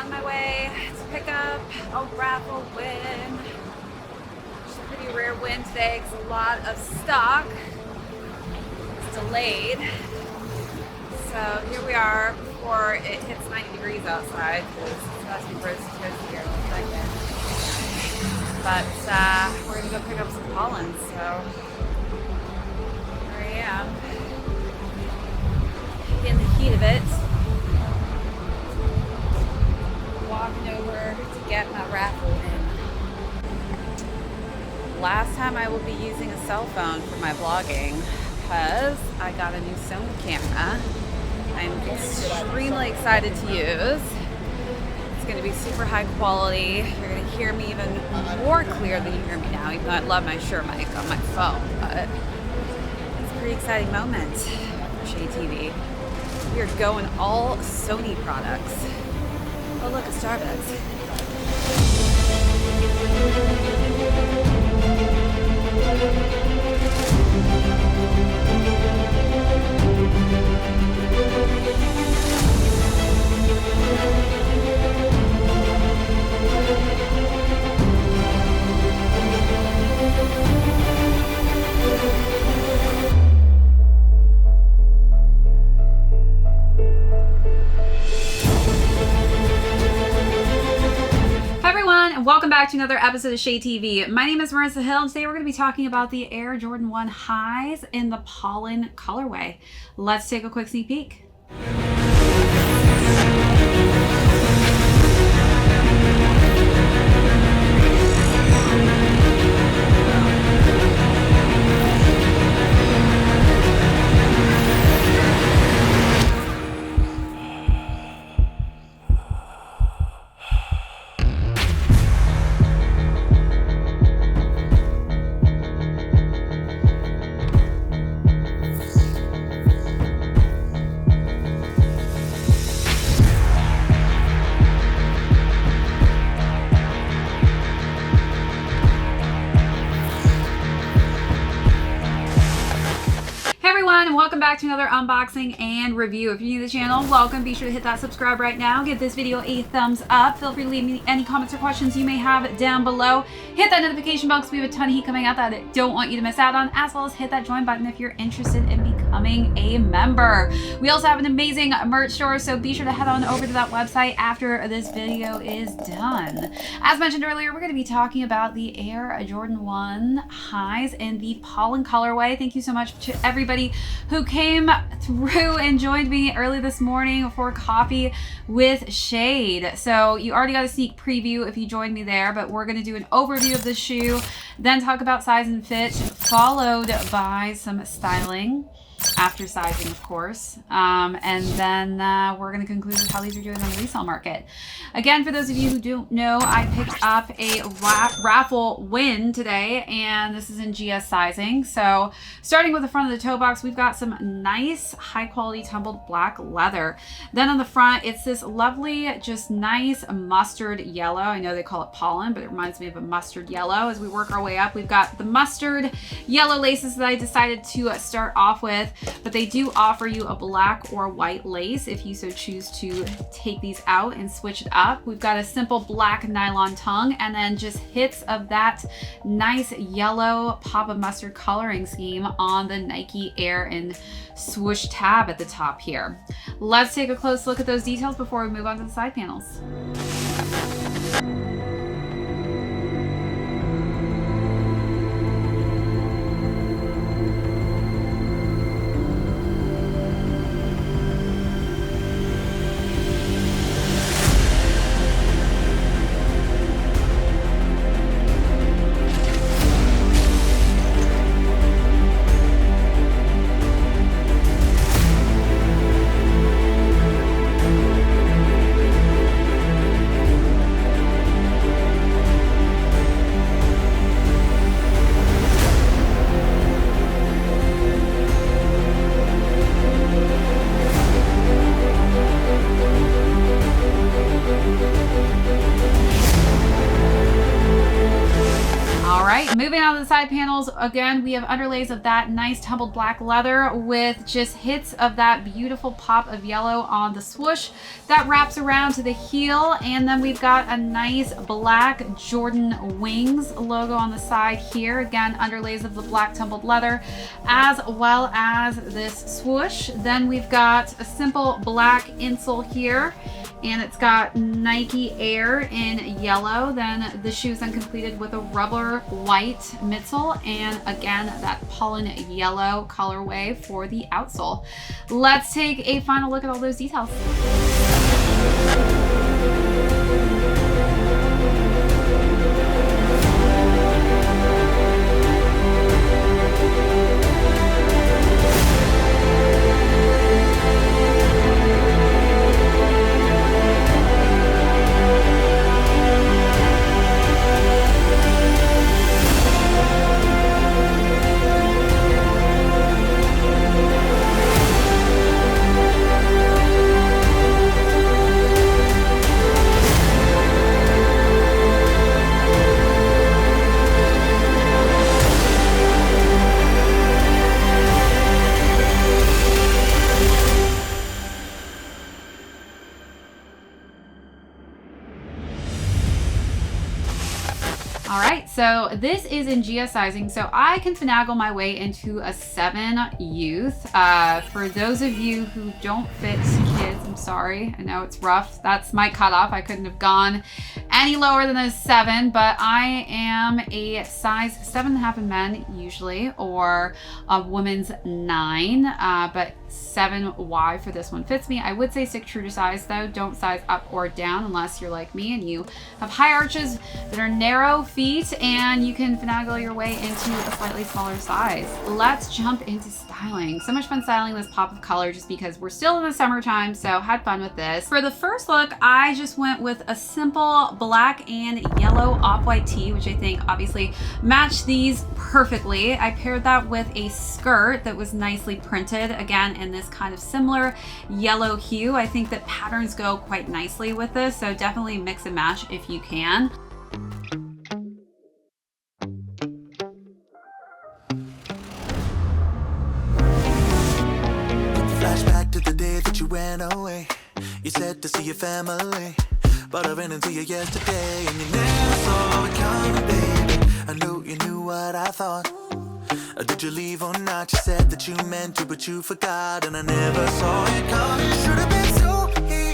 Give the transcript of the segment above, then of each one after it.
on my way to pick up a raffle win. It's a pretty rare win today because a lot of stock is delayed. So here we are before it hits 90 degrees outside because it's about to be roasted toasty here in a second. But we're going to go pick up some pollen, so here I am in the heat of it. Walking over to get my raffle in. Last time I will be using a cell phone for my vlogging because I got a new Sony camera. I'm extremely excited to use. It's going to be super high quality. You're going to hear me even more clear than you hear me now, even though I love my Shure mic on my phone. But it's a pretty exciting moment for ShadeTV. We are going all Sony products. Oh look, a Starbucks. Welcome back to another episode of ShadeTV. My name is Marissa Hill, and today we're going to be talking about the Air Jordan 1 highs in the Pollen colorway. Let's take a quick sneak peek. And welcome back to another unboxing and review. If you're new to the channel, welcome. Be sure to hit that subscribe right now. Give this video a thumbs up. Feel free to leave me any comments or questions you may have down below. Hit that notification bell because we have a ton of heat coming out that I don't want you to miss out on, as well as hit that join button if you're interested in becoming a member. We also have an amazing merch store, so be sure to head on over to that website after this video is done. As mentioned earlier, we're going to be talking about the Air Jordan 1 highs in the Pollen colorway. Thank you so much to everybody who came through and joined me early this morning for coffee with Shade. So you already got a sneak preview if you joined me there, but we're going to do an overview of the shoe, then talk about size and fit, followed by some styling, after sizing of course, and then we're going to conclude with how these are doing on the resale market. Again, for those of you who don't know, I picked up a raffle win today, and this is in GS sizing. So starting with the front of the toe box, we've got some nice high quality tumbled black leather. Then on the front, it's this lovely, just nice mustard yellow. I know they call it pollen, but it reminds me of a mustard yellow. As we work our way up, we've got the mustard yellow laces that I decided to start off with, but they do offer you a black or white lace if you so choose to take these out and switch it up. We've got a simple black nylon tongue and then just hits of that nice yellow pop of mustard coloring scheme on the Nike Air and swoosh tab at the top here. Let's take a close look at those details before we move on to the side panels. down to the side panels, again, we have underlays of that nice tumbled black leather with just hits of that beautiful pop of yellow on the swoosh that wraps around to the heel. And then we've got a nice black Jordan Wings logo on the side here. Again, underlays of the black tumbled leather as well as this swoosh. Then we've got a simple black insole here, and it's got Nike Air in yellow. Then the shoes then completed with a rubber white midsole, and again that Pollen yellow colorway for the outsole. Let's take a final look at all those details. All right, so this is in GS sizing, so I can finagle my way into a 7 youth. For those of you who don't fit kids, I'm sorry, I know it's rough. That's my cutoff. I couldn't have gone any lower than a 7, but I am a size 7.5 in men usually, or a woman's 9, but 7Y for this one fits me. I would say stick true to size though. Don't size up or down unless you're like me and you have high arches that are narrow feet, and you can finagle your way into a slightly smaller size. Let's jump into styling. So much fun styling this pop of color just because we're still in the summertime, so had fun with this. For the first look, I just went with a simple black and yellow off-white tee, which I think obviously matched these perfectly. I paired that with a skirt that was nicely printed, again in this kind of similar yellow hue. I think that patterns go quite nicely with this, so definitely mix and match if you can. Flashback to the day that you ran away. You said to see your family, but I ran into you yesterday, and you never saw it coming, baby. I knew you knew what I thought. Did you leave or not? You said that you meant to, but you forgot, and I never saw it coming. Should have been so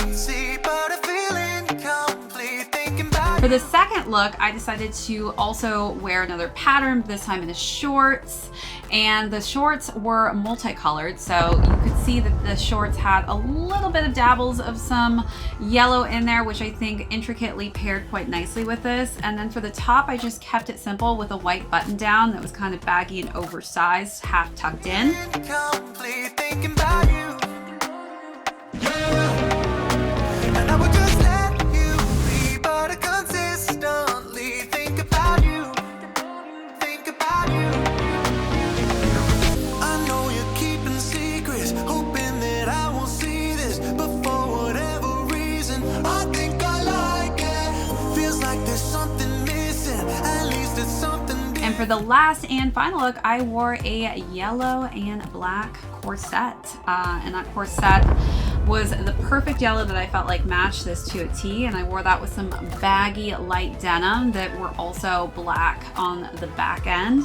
easy, but I feel incomplete thinking about. For the second look, I decided to also wear another pattern, this time in the shorts. And the shorts were multicolored, so you could see that the shorts had a little bit of dabbles of some yellow in there, which I think intricately paired quite nicely with this. And then for the top, I just kept it simple with a white button down that was kind of baggy and oversized, half tucked in. Thinking about you. And I would just let you be, but I consistently think about you. Think about you. I know you're keeping secrets, hoping that I won't see this, but for whatever reason, I think I like it. Feels like there's something missing, at least it's something. And for the last and final look, I wore a yellow and black corset. And that corset was the perfect yellow that I felt like matched this to a tee. And I wore that with some baggy light denim that were also black on the back end.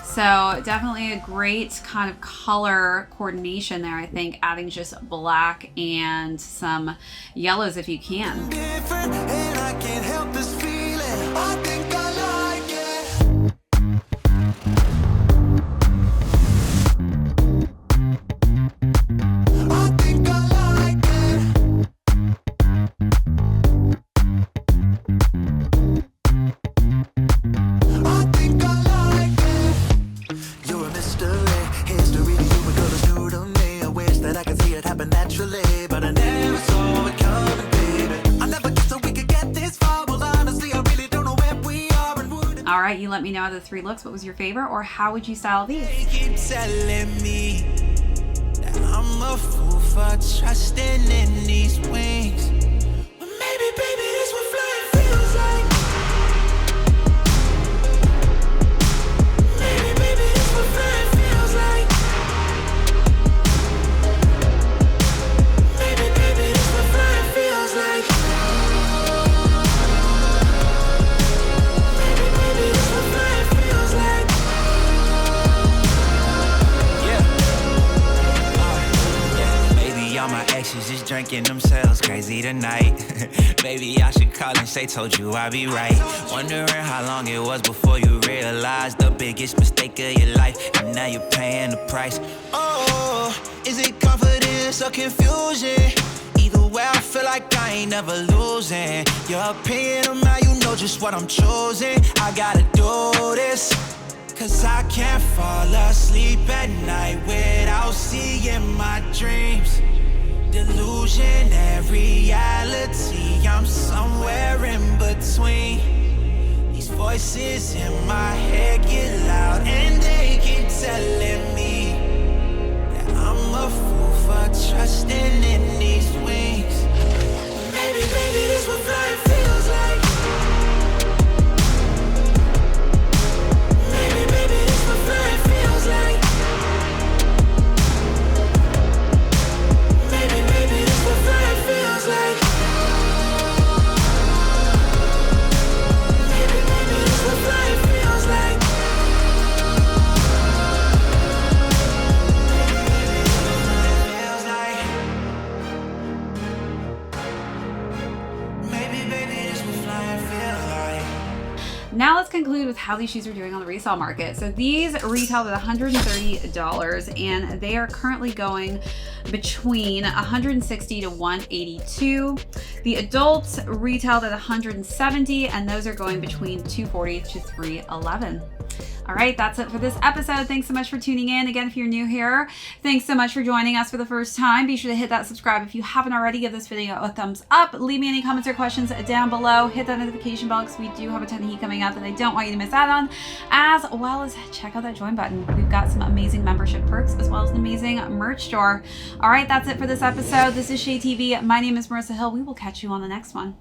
So definitely a great kind of color coordination there, I think, adding just black and some yellows if you can. Different, and I can't help this feeling. I think I like it. I think I like it. I think I like it. You're a mystery, history to you, a girl is new to me. I wish that I could see it happen naturally, but I never saw it coming, baby. I never guessed that we could get this far. Well, honestly, I really don't know where we are and wouldn't. All right, you let me know out of the 3 looks, what was your favorite, or how would you style these? They keep telling me that I'm a fool for trusting in these wings. But maybe, baby, this what flying feels like. all my exes just drinking themselves crazy tonight. Maybe I should call and say, told you I'd be right. Wondering how long it was before you realized the biggest mistake of your life, and now you're paying the price. Oh, is it confidence or confusion? Either way, I feel like I ain't never losing. Your opinion of mine, you know just what I'm choosing. I gotta do this, cause I can't fall asleep at night without seeing my dreams. Delusion and reality, I'm somewhere in between. These voices in my head get loud and they keep telling me that I'm a fool for trusting in these wings. Maybe, baby, this what flying feels like. Maybe, baby, this what flying feels like. Maybe, baby, this what flying feels like. Maybe, baby, this what flying feels like. Now let's conclude with how these shoes are doing on the resale market. So these retailed at $130 and they are currently going between $160 to $182. The adults retailed at $170 and those are going between $240 to $311. All right, that's it for this episode. Thanks so much for tuning in. Again, if you're new here, thanks so much for joining us for the first time. Be sure to hit that subscribe if you haven't already. Give this video a thumbs up. Leave me any comments or questions down below. Hit that notification bell because we do have a ton of heat coming up that I don't want you to miss out on, as well as check out that join button. We've got some amazing membership perks as well as an amazing merch store. All right, that's it for this episode. This is ShadeTV. My name is Marissa Hill. We will catch you on the next one.